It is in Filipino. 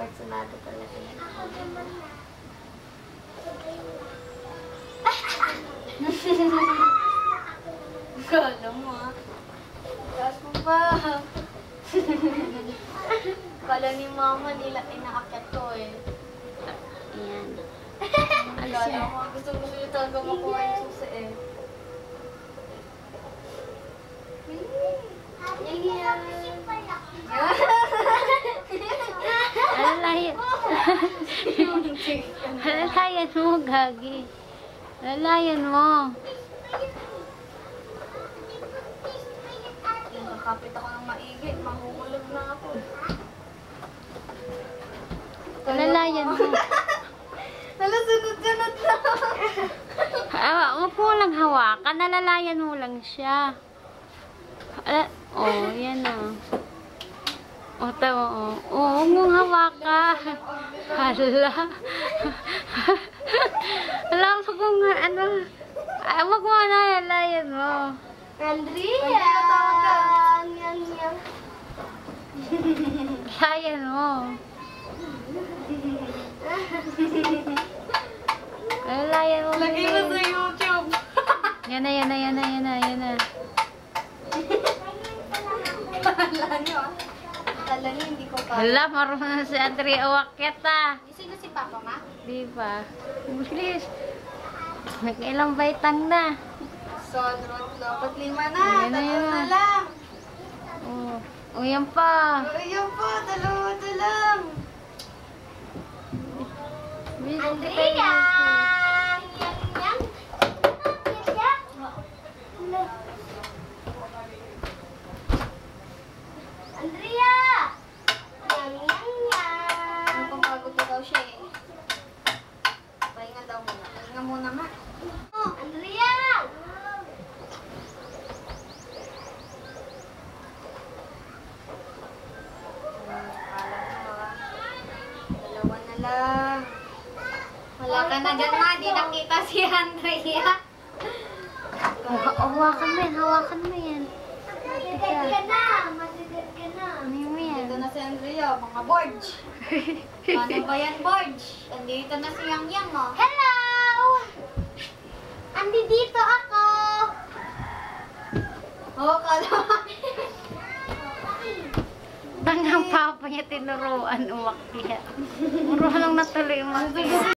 Personado talaga yan. Kala mo ah. Taas mo ba? Kala ni mama nila inaakyat ko eh. Ayan. Kala mo, gusto nyo talaga makuha yung susi eh. Yan. Alalayan. Alalayan mo, Gagi. Alalayan mo. Nakakapit ako ng maigi. Mahuhulog na ako. Alalayan mo. Nalasunod-sunod na. Huwag mo lang hawakan. Alalayan mo lang siya. Oh, yan o. O, tama o. Oh, huwag mong hawakan. Hala. Hala, huwag mong ano. Huwag mo na, alalayan mo. Andrea! Yan. Alalayan mo. Alalayan mo. Lagay mo sa YouTube. Yan na. Kala niyo, hindi ko pa. Hala, marunong na si Andrea uwakyat ah. Sino si Papa, ma? Di ba? Bilis. Nag-ilang baitang na. Sunrod, dapat 5 na. Ayan na, 3 yan na na. lang. Oh, oh yan pa. Ayun po, 2 lang. Bilis. Andrea! Yan. Andrea! Ano pang pagod na daw siya eh. Pahinga daw muna. Pahinga muna nga. Oh, Andrea! Dalawa na lang. Wala ka na dyan, ma. Di nakita si Andrea. Hawakan mo yan. Matigat ka na. Ano mo yan? Dito na si Andrea, mga Borge. Ano ba yan, Borge? Andito na si Yang Yang, oh. Hello! Andito ako! Oh, kala. Tangang papa niya tinuruan umakyat. Marunong na tuloy umakyat.